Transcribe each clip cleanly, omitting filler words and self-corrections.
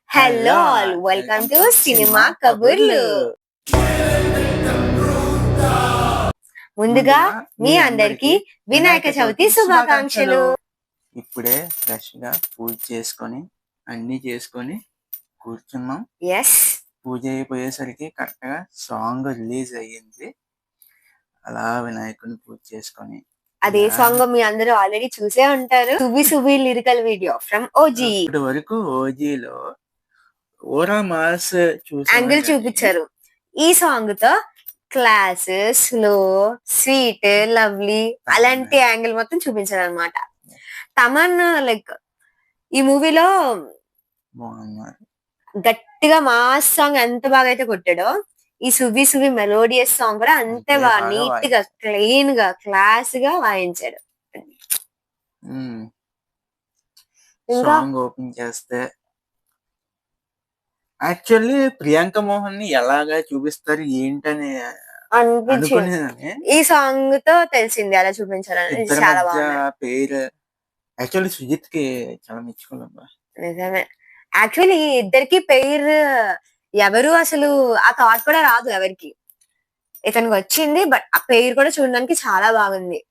Hello all, welcome to cinema కబుర్లు. ముందుగా మీ అందరికి వినాయక చవితి శుభాకాంక్షలు. ఇప్పుడే ఫ్రెష్ గా పూజ చేసుకొని అన్ని చేసుకొని కూర్చున్నాం. ఎస్, పూజ అయిపోయేసరికి కరెక్ట్ గా సాంగ్ రిలీజ్ అయ్యింది. అలా వినాయకుని పూజ చేసుకొని అదే సాంగ్ మీ అందరూ ఆల్రెడీ చూసే ఉంటారు. సుబి సుబి లిరికల్ వీడియో ఫ్రమ్ ఓజీ. ఇప్పటి వరకు ఓజీలో ఓరా మాస్ యాంగిల్ చూపించారు. ఈ సాంగ్ తో క్లాస్, స్లో, స్వీట్, లవ్లీ అలాంటి యాంగిల్ మొత్తం చూపించారు అనమాట. తమన్ లైక్ ఈ మూవీలో గట్టిగా మాస్ సాంగ్ ఎంత బాగా అయితే కొట్టాడో, ఈ సుబి సుబి మెలోడియస్ సాంగ్ కూడా అంతే బాగా నీట్ గా క్లీన్ గా క్లాస్ గా వాయించాడు. ఇంకా ఓపెన్ చేస్తే యాక్చువల్లీ ప్రియాంక మోహన్ ని ఎలాగా చూపిస్తారు ఏంటని అనిపించింది. ఈ సాంగ్ తో తెలిసింది అలా చూపించాలని. చాలా బాగుంది. పేరు యాక్చువల్లీ సుజిత్ కి చాలా మెచ్చుకున్నా. నిజమే. యాక్చువల్లీ ఇద్దరికి పేరు ఎవరు అసలు ఆ థాట్ కూడా రాదు ఎవరికి. ఇతనికి వచ్చింది, బట్ ఆ పేరు కూడా చూడడానికి చాలా బాగుంది.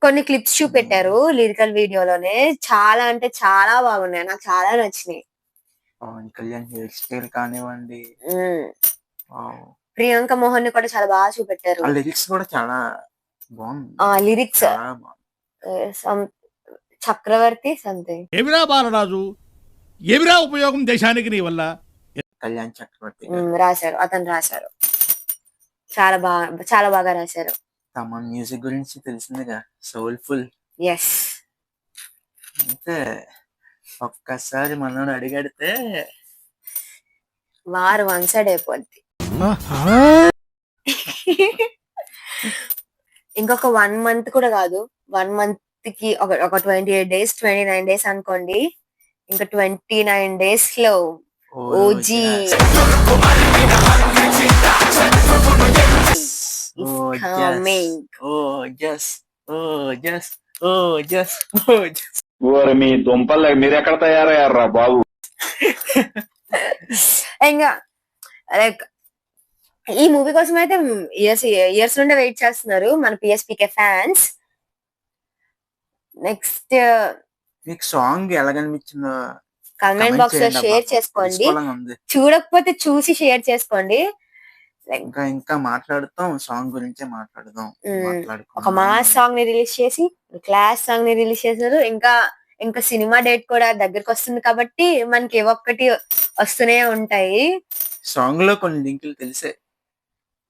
కొన్ని క్లిప్స్ చూపెట్టారు లిరికల్ వీడియోలోనే, చాలా అంటే చాలా బాగున్నాయి. నాకు చాలా నచ్చినాయి. పవన్ కళ్యాణ్ హెయిర్ స్టైల్ కానివ్వండి, ప్రియాంక మోహన్ ని కూడా చాలా బాగా చూపెట్టారు. లిరిక్స్ కూడా చాలా బాగుంది. లిరిక్స్ చక్రవర్తి సంథింగ్. ఏమిరా బాలరాజు, ఏమిరా ఉపయోగం దేశానికి నీ వల్ల? కళ్యాణ్ చక్రవర్తి రాశారు, అతను రాశారు. చాలా బాగా రాశారు. తమ మ్యూజిక్ గురించి తెలిసిందిగా, సోల్ఫుల్. ఎస్, అంటే ఒక్కసారి మనోడు అడిగడితే వారు వన్ సైడ్ అయిపోద్ది. ఇంకొక 1 month కూడా కాదు, 1 month కి ఒక 28 days 29 days అనుకోండి. ఇంకా 29 days లో ఓజీ మీ దుంపలు మీరెక్కడ తయారయ్యారా బాబు? ఇంకా లైక్ ఈ మూవీ కోసం అయితే ఇయర్స్ నుండి వెయిట్ చేస్తున్నారు మన పిఎస్పీకే ఫ్యాన్స్. నెక్స్ట్ మీకు సాంగ్ ఎలాగనిపించిందో కామెంట్ బాక్స్ లో షేర్ చేసుకోండి. చూడకపోతే చూసి షేర్ చేసుకోండి. ఇంకా మాట్లాడుతాం, సాంగ్ గురించే మాట్లాడదాం. ఒక మాస్ సాంగ్ ని రిలీజ్ చేసి, క్లాస్ సాంగ్ ని రిలీజ్ చేశారు. ఇంకా సినిమా డేట్ కూడా దగ్గరకు వస్తుంది కాబట్టి మనకి ఒక్కటి వస్తూనే ఉంటాయి. సాంగ్ లో కొన్ని లింకులు తెలిసే.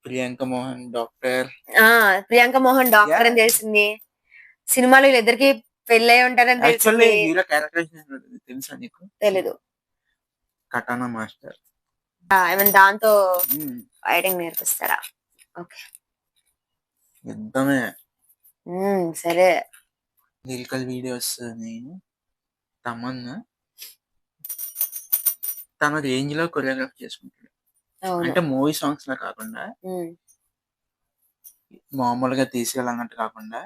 ప్రియాంక మోహన్ డాక్టర్ అని తెలిసింది. సినిమాలో వీళ్ళిద్దరికి పెళ్ళై ఉంటారని తెలిసింది. తెలుసా నీకు? తెలీదు. కటానా మాస్టర్ దాంతో ఫైటింగ్ నేర్పిస్తారా? ఓకే, యుద్ధమే. సరే. లిరికల్ వీడియోస్ నేను తమన్ తన రేంజ్ లో కొరియోగ్రాఫ్ చేసుకుంటాడు. అంటే మూవీ సాంగ్స్ లా కాకుండా, మామూలుగా తీసుకెళ్ళాలంటే కాకుండా,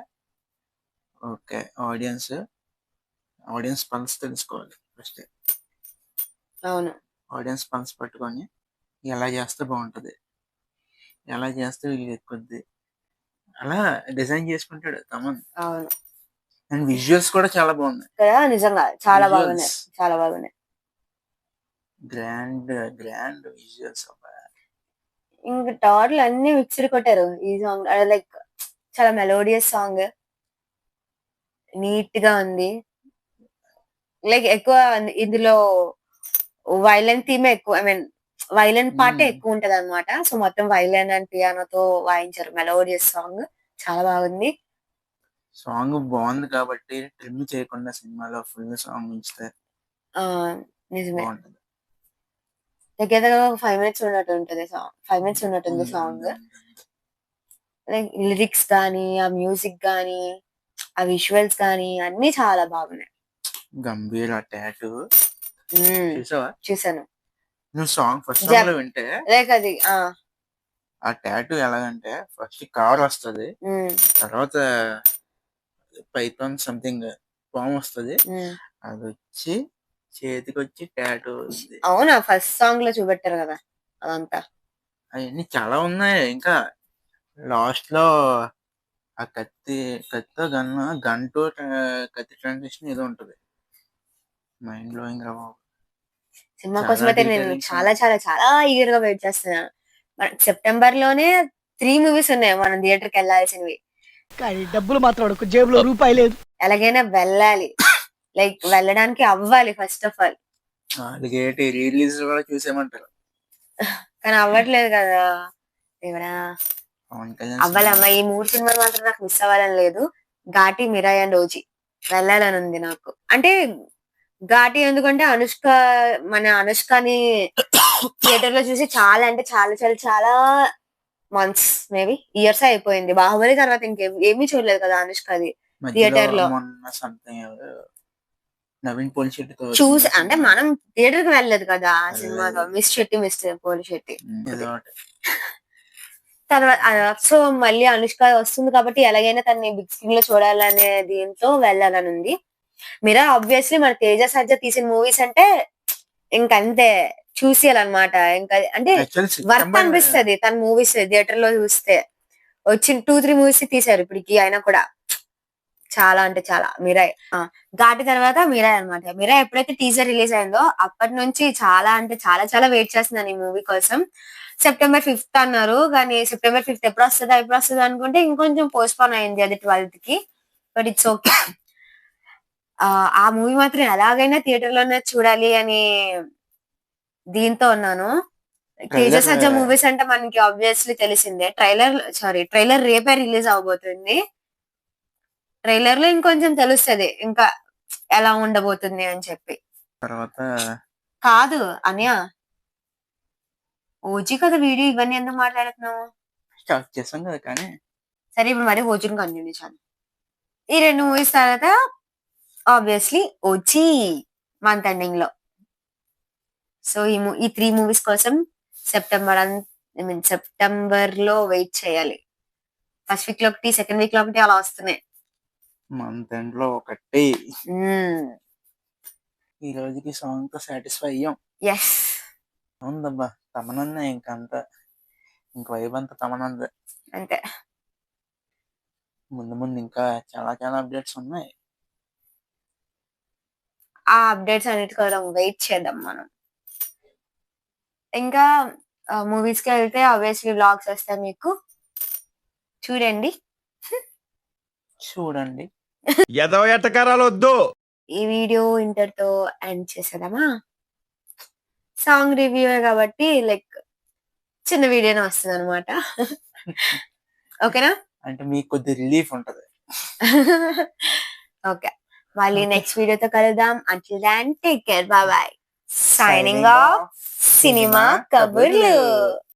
ఓకే ఆడియన్స్ పల్స్ తెలుసుకోవాలి ఫస్ట్. అవును, ఆడియన్స్ పల్స్ పట్టుకొని ఎలా చేస్తే బాగుంటది, ఎలా చేస్తే వీళ్ళు ఎక్కుద్ది, అలా డిజైన్ చేసుకుంటాడు తమన్. అవును. అండ్ విజువల్స్ కూడా చాలా బాగున్నాయి. నిజంగా చాలా బాగున్నాయి. Grand visuals. ఇంకా టోటల్ అన్ని మిక్స్డ్ కొట్టారు ఈ సాంగ్. లైక్ చాలా మెలోడియస్ సాంగ్, నీట్ గా ఉంది. లైక్ ఎక్కువ ఇందులో వైలెన్ థీమే ఎక్కువ, వైలెన్ పార్టే ఎక్కువ ఉంటది అనమాట. సో మొత్తం వైలెన్ అండ్ పియానోతో వాయించారు. మెలోడియస్ సాంగ్ చాలా బాగుంది. సాంగ్ బాగుంది కాబట్టి ట్రిమ్ చేయకుండా సినిమాలో ఫుల్ సాంగ్ ఉంచితే నిజమే. దగ్గర 5 minutes ఉన్నట్టు ఉంటది సాంగ్. 5 minutes ఉన్నట్టుంది సాంగ్. లైక్ లిరిక్స్ కానీ, ఆ మ్యూజిక్ కానీ, ఆ విజువల్స్ కానీ అన్ని చాలా బాగున్నాయి. గంభీర టాటూ చూసాను. నువ్వు సాంగ్ ఫస్ట్ సాంగ్ లో వింటే లైక్ అది ఆ టాటూ ఎలాగంటే, ఫస్ట్ కార్ వస్తుంది, తర్వాత పైథాన్ సంథింగ్ ఫామ్ వస్తుంది, అది వచ్చి చేతికి వచ్చి టాటూ అవునా, ఫస్ట్ సాంగ్ లో చూపెట్టారు కదా అదంతా. అవన్నీ చాలా ఉన్నాయి. ఇంకా లాస్ట్ లో ఆ కత్తితో గన్తో కత్తి ట్రాన్సిషన్ ఏదో ఉంటది. మైండ్ బ్లోయింగ్ రా బాబు. సినిమా చాలా కోసం అయితే నేను డీటెయిలింగ్స్ చాలా చాలా చాలా ఈగర్ గా వెయిట్ చేస్తున్నాను. సెప్టెంబర్ లోనే 3 మూవీస్ ఉన్నాయి మనం థియేటర్ కి వెళ్ళాల్సినవి. కానీ డబ్బులు మాత్రం అడుగు, జేబులో రూపాయి లేదు. ఎలాగైనా వెళ్ళాలి, లైక్ వెళ్ళడానికి అవ్వాలి ఫస్ట్ ఆఫ్ ఆల్. వాళ్ళకి రిలీజ్ కూడా చూసేయమంటారు. కానీ అవ్వట్లేదు కదా దేవుడా. పవన్ కళ్యాణ్ అవ్వాలమ్మా, ఈ 3 సినిమాలు మాత్రం నాకు మిస్ అవ్వాలని లేదు. ఘాటి, మిరాయ్ అండ్ ఓజీ వెళ్ళాలని ఉంది నాకు. అంటే ఘాటి ఎందుకంటే మన అనుష్కని థియేటర్ లో చూసి చాలా అంటే చాలా చాలా చాలా మంత్స్, మేబీ ఇయర్స్ అయిపోయింది. బాహుబలి తర్వాత ఏమీ చూడలేదు కదా అనుష్కది థియేటర్ లో. మొన్న సంథింగ్ నవీన్ పోలిశెట్టితో చూసి అంటే మనం థియేటర్ కి వెళ్ళలేదు కదా ఆ సినిమాతో. మిస్టర్ పోలిశెట్టి ఏదో ఒకటి. తర్వాత సో మళ్ళీ అనుష్క వస్తుంది కాబట్టి ఎలాగైనా తనని బిగ్ స్క్రీన్ లో చూడాలనే దీంతో వెళ్ళాలని ఉంది. మీరా ఆబ్వియస్లీ మన తేజ సజ్జ తీసిన మూవీస్ అంటే ఇంకంతే చూసేయాలన్నమాట. ఇంకా అంటే వర్త్ అనిపిస్తది తన మూవీస్ థియేటర్ లో చూస్తే. వచ్చిన 2-3 మూవీస్ తీసారు ఇప్పటికి, అయినా కూడా చాలా అంటే చాలా. మిరాయ్ ఘాటి తర్వాత మిరాయ్ అన్నమాట. మిరాయ్ ఎప్పుడైతే టీజర్ రిలీజ్ అయిందో అప్పటి నుంచి చాలా అంటే చాలా చాలా వెయిట్ చేస్తున్నాను ఈ మూవీ కోసం. September 5th అన్నారు, కానీ September 5th ఎప్పుడు వస్తుంది అనుకుంటే ఇంకొంచెం పోస్ట్పోన్ అయింది, అది 12th కి. But it's okay. ఆ మూవీ మాత్రం ఎలాగైనా థియేటర్ లోనే చూడాలి అని దీంతో ఉన్నాను. తేజ సజ్జ మూవీస్ అంటే మనకి ఆబ్వియస్లీ తెలిసిందే. ట్రైలర్ రేపే రిలీజ్ అవబోతుంది. ట్రైలర్ లో ఇంకొంచెం తెలుస్తది ఇంకా ఎలా ఉండబోతుంది అని చెప్పి. తర్వాత కాదు అన్య, ఓజీ కదా వీడియో, ఇవన్నీ ఎందుకు మాట్లాడుతున్నావు? స్టార్ట్ చేసాం కదా. కానీ సరే ఇప్పుడు మరి ఓజీని కంటిన్యూ చేద్దాం. ఈ 2 మూవీస్ తర్వాత ఆబ్వియస్లీ ఓజీ మంత్ ఎండింగ్ లో. సో ఈ 3 మూవీస్ కోసం సెప్టెంబర్ లో వెయిట్ చేయాలి. ఫస్ట్ వీక్ లో ఒకటి, సెకండ్ వీక్ లో ఒకటి అలా వస్తున్నాయి. మంత్ ఎండ్ లో ఒకటి. ఈ రోజుకి సాంగ్ తో సాటిస్ఫై అయ్యాం. ఎస్ అవుందబ్బా, తమనన్నే ఇంక వైబ్ అంతా తమనందే అంతే. ముందు ఇంకా చాలా చాలా అప్డేట్స్ ఉన్నాయి. ఆ అప్డేట్స్ అన్నిటి కోసం వెయిట్ చేద్దాం మనం. ఇంకా మూవీస్ కి వెళ్తే ఆబ్వియస్లీ వ్లాగ్స్ వస్తాయి, మీకు చూడండి. ఎదవ ఎట్టకారాలు వద్దు. ఈ వీడియో ఇంటర్తో ఎండ్ చేసేద్దామా? సాంగ్ రివ్యూ కాబట్టి లైక్ చిన్న వీడియోనే వస్తుంది అనమాట. ఓకేనా? అంటే మీకు కొద్ది రిలీఫ్ ఉంటది. ఓకే, మళ్ళీ నెక్స్ట్ వీడియోతో కలుద్దాం. Until then take care, bye bye. Signing off cinema కబుర్లు.